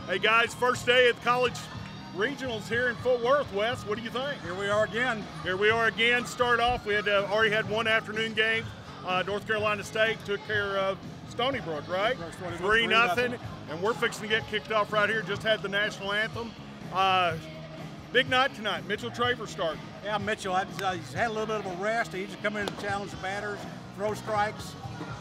Hey guys, first day at college regionals here in Fort Worth. Wes, what do you think? Here we are again. Here we are again. Start off, we had already had one afternoon game. North Carolina State took care of Stony Brook, right? 3-0, and we're fixing to get kicked off right here. Just had the national anthem. Big night tonight. Mitchell Traver starting. Yeah, Mitchell, he's had a little bit of a rest. He just come in and challenge the batters, throw strikes,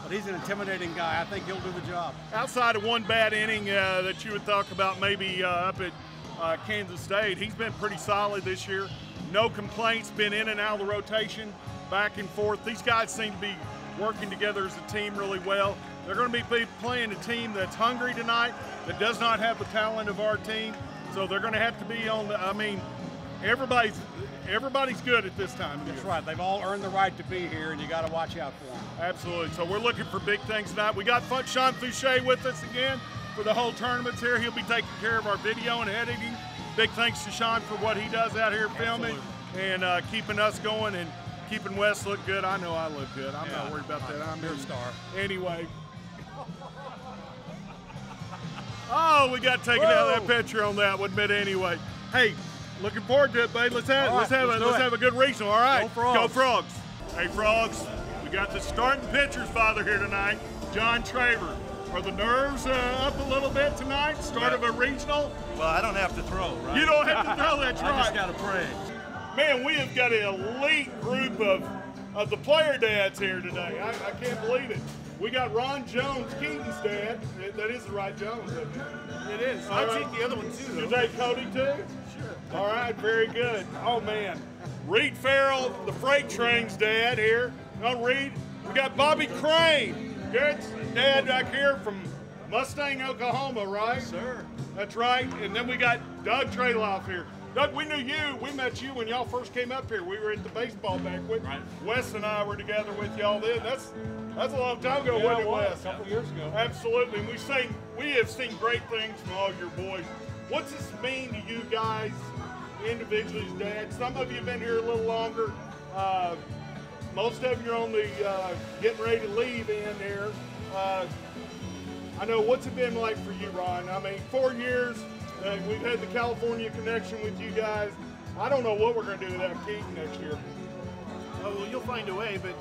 but he's an intimidating guy. I think he'll do the job. Outside of one bad inning that you would talk about maybe up at Kansas State, he's been pretty solid this year. No complaints, been in and out of the rotation, back and forth. These guys seem to be working together as a team really well. They're going to be playing a team that's hungry tonight, that does not have the talent of our team. So they're going to have to be on the, I mean, everybody's good at this time of year. That's right. They've all earned the right to be here, and you got to watch out for them. Absolutely. So we're looking for big things tonight. We got Sean Fouché with us again for the whole tournaments here. He'll be taking care of our video and editing. Big thanks to Sean for what he does out here filming and keeping us going and keeping Wes look good. I know I look good. I'm not worried about that. I'm your star. Anyway. Oh, we got taken out of that picture on that one, but anyway. Hey, looking forward to it, babe. Let's have a good regional. All right. Go Frogs. Go Frogs. Hey, Frogs, we got the starting pitcher's father here tonight, John Traver. Are the nerves up a little bit tonight? Start of a regional? Well, I don't have to throw, right? You don't have to throw, that's right. I just got to pray. Man, we have got an elite group of the player dads here today. I can't believe it. We got Ron Jones, Keaton's dad. That is the right Jones, isn't it? It is. I'll take the other one too, though. You take Cody too? Sure. All right, very good. Oh man. Reed Farrell, the freight train's dad here. On Reed, we got Bobby Crane. Garrett's dad back here from Mustang, Oklahoma, right? Yes, sir. That's right. And then we got Doug Trayloff here. Doug, we knew you. We met you when y'all first came up here. We were at the baseball banquet. Right. Wes and I were together with y'all then. That's a long time ago, wasn't it, Wes? A couple years ago. Absolutely. And we have seen great things from all your boys. What's this mean to you guys individually as dads? Some of you have been here a little longer. Most of you are on the getting ready to leave in here. I know, what's it been like for you, Ron? I mean, 4 years, we've had the California connection with you guys. I don't know what we're going to do without Keaton next year. Oh, well, you'll find a way, but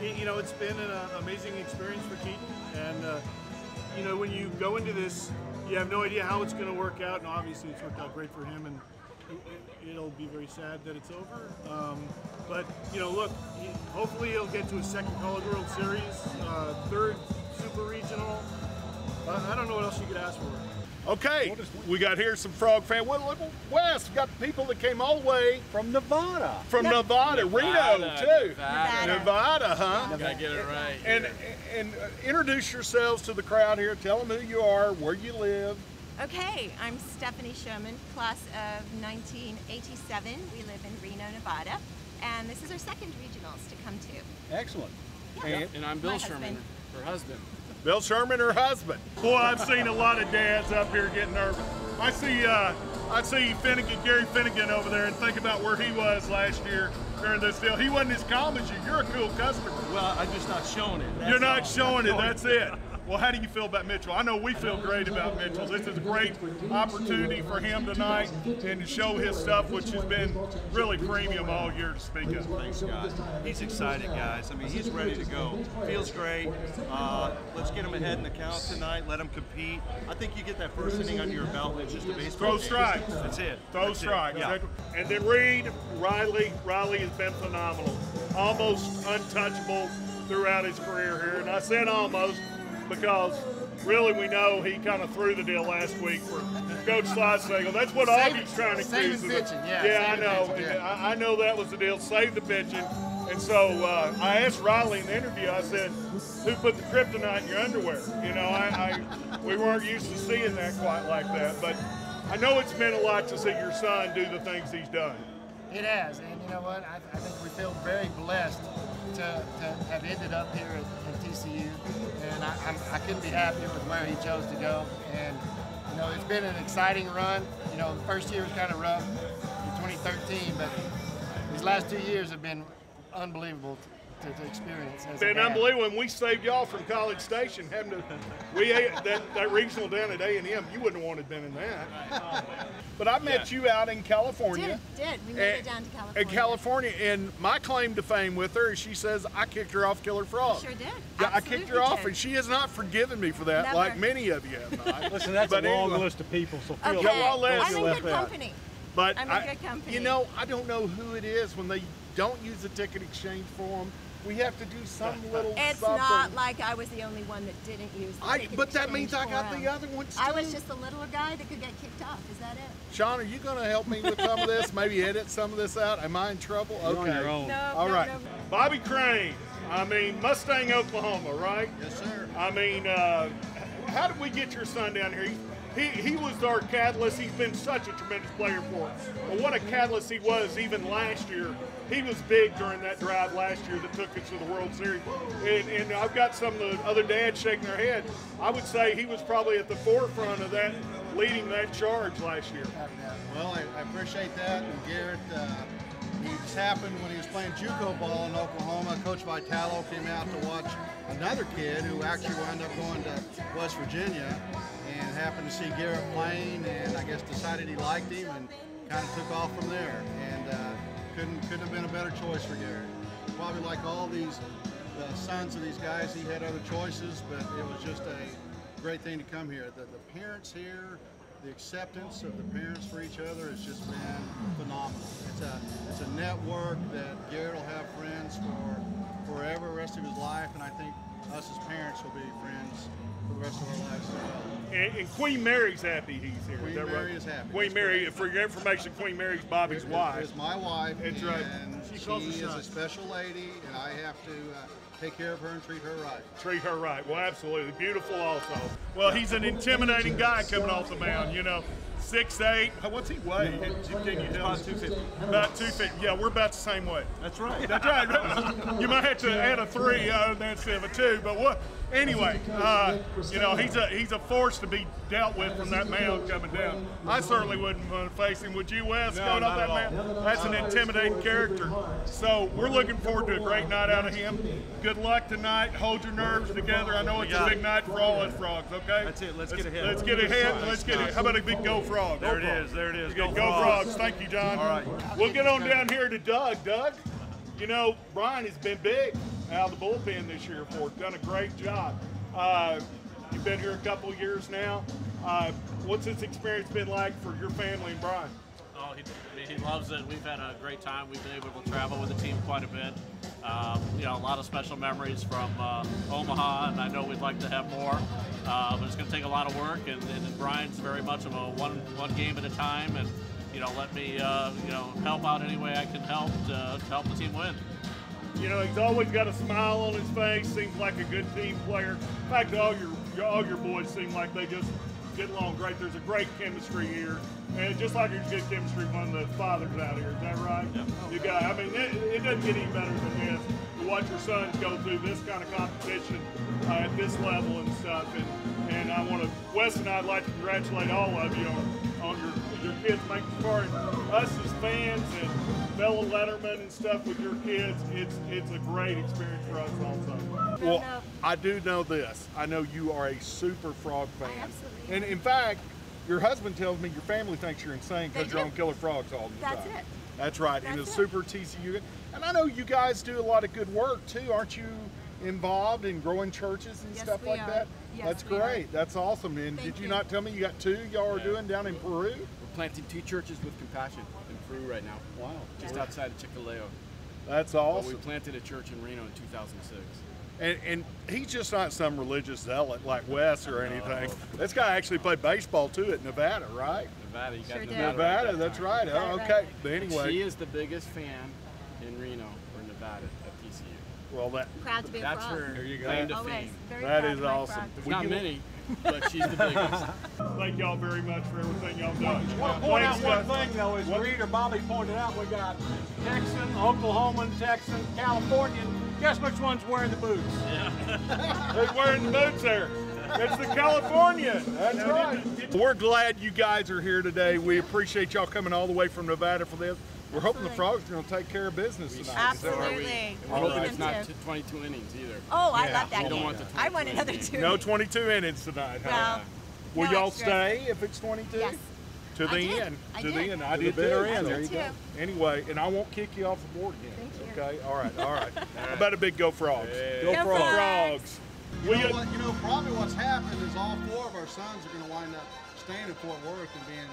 you know, it's been an amazing experience for Keaton, and you know, when you go into this, you have no idea how it's going to work out, and obviously it's worked out great for him, and it'll be very sad that it's over. But you know, look, hopefully he'll get to his second College World Series, third Super Regional. I don't know what else you could ask for. Okay, we got here some Frog fan. Well, look, Wes, we got people that came all the way From Nevada. from Nevada, Reno too. Nevada, huh? Gotta get it right. And introduce yourselves to the crowd here. Tell them who you are, where you live. Okay, I'm Stephanie Sherman, class of 1987. We live in Reno, Nevada, and this is our second regionals to come to. Excellent. Yeah. And I'm Bill Sherman, her husband. Bill Sherman, her husband. Boy, I've seen a lot of dads up here getting nervous. I see Finnegan, Gary Finnegan over there, and think about where he was last year during this deal. He wasn't as calm as you. You're a cool customer. Well, I'm just not showing it. You're not showing it, that's it. Well, how do you feel about Mitchell? I know we feel great about Mitchell. This is a great opportunity for him tonight and to show his stuff, which has been really premium all year to speak of. Thanks, guys. He's excited, guys. I mean, he's ready to go. Feels great. Let's get him ahead in the count tonight. Let him compete. I think you get that first inning under your belt. It's just a baseball Throw game. strikes. That's it. Throw That's strikes. It. Yeah. And then Reed, Riley has been phenomenal. Almost untouchable throughout his career here. And I said almost because really we know he kind of threw the deal last week for Coach Slicenagel. That's what Augie's trying to accuse him of. Yeah, I know. I know that was the deal. Save the pitching. And so I asked Riley in the interview, I said, who put the kryptonite in your underwear? You know, we weren't used to seeing that quite like that. But I know it's meant a lot to see your son do the things he's done. It has, and you know what? I think we feel very blessed to have ended up here at TCU, and I couldn't be happier with where he chose to go. And you know, it's been an exciting run. You know, the first year was kind of rough in 2013, but these last 2 years have been unbelievable to experience. It's been unbelievable. And we saved y'all from College Station having to. We ate that regional down at A&M. You wouldn't have wanted been in that. But I met you out in California. Did. We made it down to California. In California, and my claim to fame with her is she says I kicked her off KillerFrogs. Sure did. Yeah, I kicked her off, and she has not forgiven me for that, Never. like many of you have not. Listen, that's But a long anyway. list of people, so feel Okay. well, let's- I'm in good company. But I'm in good company. you know, I don't know who it is when they don't use the ticket exchange form. We have to do some little It's something. not like I was the only one that didn't use the ticket But that means I exchange got form. the other ones too. I was just the littler guy that could get kicked off. Is that it? Sean, are you going to help me with some of this? Maybe edit some of this out? Am I in trouble? You're on your own. No. All no, right. no. Bobby Crane. I mean, Mustang, Oklahoma, right? Yes, sir. I mean, how did we get your son down here? He was our catalyst. He's been such a tremendous player for us. But what a catalyst he was even last year. He was big during that drive last year that took us to the World Series. And I've got some of the other dads shaking their head. I would say he was probably at the forefront of that, leading that charge last year. Well, I appreciate that. And Garrett, it's happened when he was playing JUCO ball in Oklahoma. Coach Vitalo came out to watch another kid who actually wound up going to West Virginia and happened to see Garrett playing and I guess decided he liked him and kind of took off from there. And couldn't have been a better choice for Garrett. Probably like all these sons of these guys, he had other choices, but it was just a great thing to come here. The parents here, the acceptance of the parents for each other has just been phenomenal. It's a network that Garrett will have friends for forever, the rest of his life, and I think us as parents will be friends for the rest of our lives as well. And Queen Mary's happy he's here. Queen is that Mary right? is happy. Queen That's Mary, correct. for your information, Queen Mary's Bobby's wife. Is my wife, That's and right. she is a special lady, and I have to take care of her and treat her right. Treat her right. Well, absolutely. Beautiful also. Well, he's an intimidating guy coming off the mound, you know. 6'8". What's he weigh? Can you tell? About 250. About 250. Yeah, we're about the same weight. That's right. That's right. You might have to add a 3 instead of a 2, but what? Anyway, you know, he's a force to be dealt with from that mound coming down. I certainly wouldn't want to face him. Would you, Wes, going off that mound? That's an intimidating character. So we're looking forward to a great night out of him. Good luck tonight. Hold your nerves together. I know it's a big night for all us frogs, okay? That's it. Let's get ahead. Let's get ahead. Let's get it. How about a big go frog? There it is. There it is. Go frogs. Thank you, John. All right. We'll get on down here to Doug. Doug, you know, Brian has been big out of the bullpen this year for us. Done a great job. You've been here a couple of years now. What's this experience been like for your family and Brian? Oh, he loves it. We've had a great time. We've been able to travel with the team quite a bit. You know, a lot of special memories from Omaha, and I know we'd like to have more. But it's going to take a lot of work, and Brian's very much of a one game at a time, and you know, let me you know, help out any way I can help to help the team win. You know, he's always got a smile on his face. Seems like a good team player. In fact, all your boys seem like they just get along great. There's a great chemistry here, and just like there's good chemistry among the fathers out here. Is that right? Yep. You got. I mean, it doesn't get any better than this. To watch your sons go through this kind of competition at this level and stuff. And I want to, Wes and I'd like to congratulate all of you on your kids making part. Us as fans and fellow lettermen and stuff with your kids, it's a great experience for us also. Well, I do know this. I know you are a super frog fan. Absolutely. And in fact, your husband tells me your family thinks you're insane because They you're do. on KillerFrogs all the time. That's it. That's right. And a That's it. super TCU. And I know you guys do a lot of good work too. Aren't you involved in growing churches and Yes, stuff we like are. that? Yes, That's we are. great. That's awesome. And Thank did you you. not tell me you got 2 y'all are doing down in Peru? We're planting 2 churches with compassion in Peru right now. Wow. Just outside of Chicaleo. That's But awesome. we planted a church in Reno in 2006. And he's just not some religious zealot like Wes or anything. This guy actually played baseball too at Nevada, right? Nevada, you got Sure did. Nevada. Nevada, right that's there. right. Right, Oh, right. okay. But She anyway, is the biggest fan in Reno or Nevada at TCU. well, Proud to be a That's frog. her you go. claim to Always. fame. Very that proud is of my awesome. frog. There's Would not you- many, but she's the biggest. Thank y'all very much for everything y'all done. I want to point out Thanks, one guys. thing, though, as What? Reed or Bobby pointed out, we got Texan, Oklahoman, Texan, Californian. Guess which one's wearing the boots? Who's wearing the boots there? It's the California. That's right. We're glad you guys are here today. We appreciate y'all coming all the way from Nevada for this. we're hoping the Frogs are going to take care of business tonight. Absolutely. We're hoping it's them not to. 22 innings either. Oh, I love that We don't game. want the I want 22 another innings. 2. No 22 innings tonight, huh? Well, Will no y'all extra. stay if it's 22? Yes. To the I did. end. I To the did. end. I To did the too. bitter end. So, There you go. Anyway, and I won't kick you off the board again. Thank you. Okay. All right. All right. How about a big Go Frogs? Go Frogs. Frogs. You know, probably what's happened is all 4 of our sons are going to wind up staying in Fort Worth and being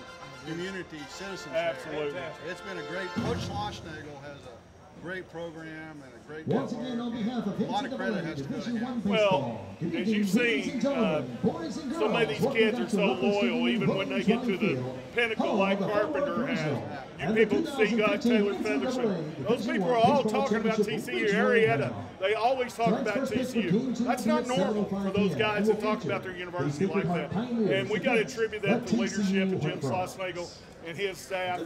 community citizens. Absolutely. There. It's been a great. Coach Schlossnagel has a great program and a great Once again, on behalf of a lot of credit has to go to Division him. Well, as you've seen, some of these kids are so loyal, even when they get to the pinnacle like Carpenter has. You people see Taylor Featherston. Those people are all talking about TCU. Arietta, they always talk about TCU. That's not normal for those guys to talk about their university like that. And we got to attribute that to leadership of Jim Schlossnagel and his staff.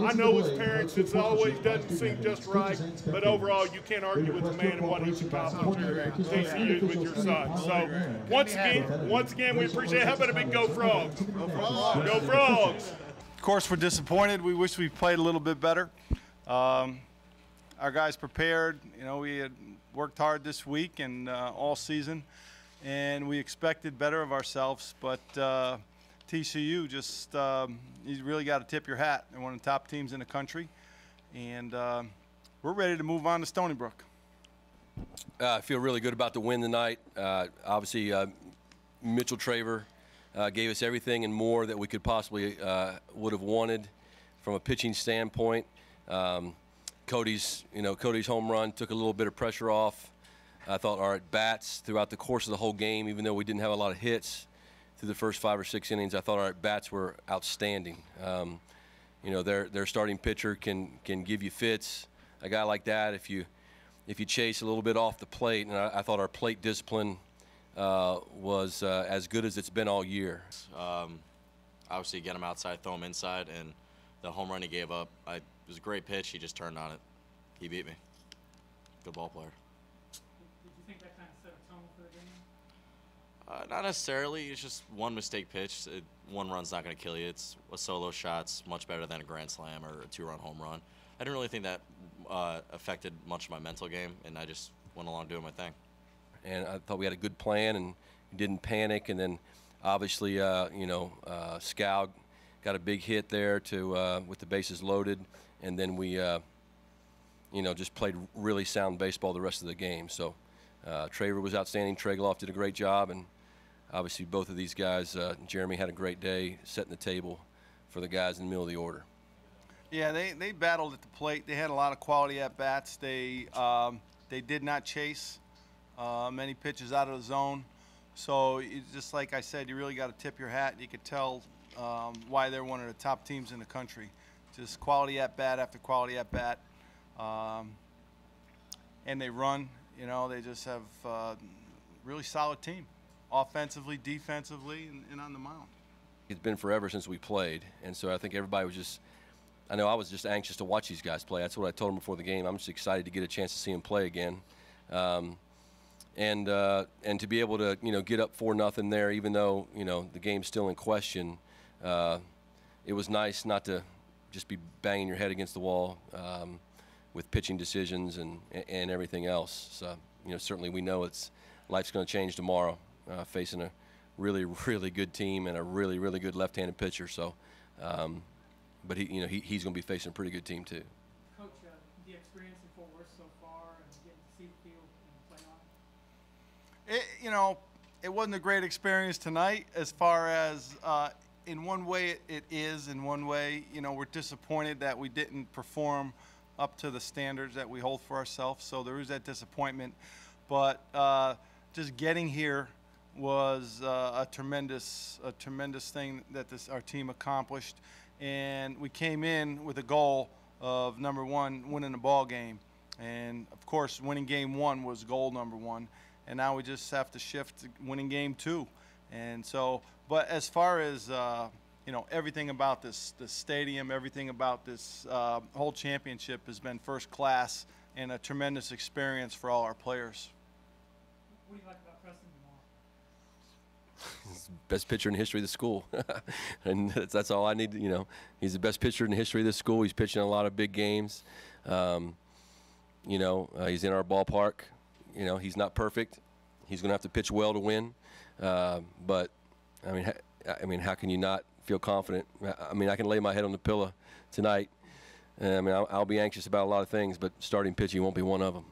I know as parents, it's always doesn't seem just right, but overall, you can't argue with the man and what he's accomplished here at TCU with your son. So once again, we appreciate it. How about a big Go Frogs? Go Frogs! Go Frogs! Of course, we're disappointed. We wish we played a little bit better. Our guys prepared. You know, we had worked hard this week and all season, and we expected better of ourselves. But TCU just, you really got to tip your hat. They're one of the top teams in the country, and we're ready to move on to Stony Brook. I feel really good about the win tonight. Obviously, Mitchell Traver gave us everything and more that we could possibly would have wanted from a pitching standpoint. Cody's home run took a little bit of pressure off. I thought our at-bats throughout the course of the whole game, even though we didn't have a lot of hits through the first 5 or 6 innings, I thought our at-bats were outstanding. You know, their starting pitcher can give you fits. A guy like that, if you chase a little bit off the plate, and I thought our plate discipline was as good as it's been all year. Obviously, get him outside, throw him inside, and the home run he gave up, it was a great pitch. He just turned on it. He beat me. Good ball player. Did you think that kind of set a tone for the game? Not necessarily. It's just one mistake pitch. One run's not going to kill you. It's a solo shot's much better than a grand slam or a 2-run home run. I didn't really think that affected much of my mental game, and I just went along doing my thing. And I thought we had a good plan and didn't panic. And then obviously, Scow got a big hit there with the bases loaded. And then we, just played really sound baseball the rest of the game. So Traver was outstanding. Tregloff did a great job. And obviously both of these guys, Jeremy had a great day setting the table for the guys in the middle of the order. Yeah, they battled at the plate. They had a lot of quality at-bats. They did not chase many pitches out of the zone. So just like I said, you really got to tip your hat. You could tell why they're one of the top teams in the country. Just quality at-bat after quality at-bat. And they run. You know, they just have a really solid team, offensively, defensively, and on the mound. It's been forever since we played, and so I think everybody was just – I know I was just anxious to watch these guys play. That's what I told them before the game. I'm just excited to get a chance to see them play again. And to be able to, get up 4-0 there, even though, the game's still in question, it was nice not to just be banging your head against the wall with pitching decisions and everything else. So, certainly we know life's going to change tomorrow, facing a really, really good team and a really, really good left-handed pitcher. So, but he's going to be facing a pretty good team too. Coach, the experience in Fort Worth so far and getting to see the field and play on it? It wasn't a great experience tonight as far as in one way it is. In one way, we're disappointed that we didn't perform up to the standards that we hold for ourselves. So there is that disappointment. But just getting here was a tremendous thing that our team accomplished. And we came in with a goal of, number one, winning the ball game. And, of course, winning game 1 was goal number 1. And now we just have to shift to winning game 2. And so, but as far as, everything about this stadium, everything about this whole championship has been first class and a tremendous experience for all our players. What do you like about Preston He's the best pitcher in the history of the school. And that's all I need to, you know. He's the best pitcher in the history of this school. He's pitching a lot of big games. You know, he's in our ballpark. You know, he's not perfect. He's going to have to pitch well to win. But, I mean, how can you not feel confident? I mean, I can lay my head on the pillow tonight. I mean, I'll be anxious about a lot of things, but starting pitching won't be one of them.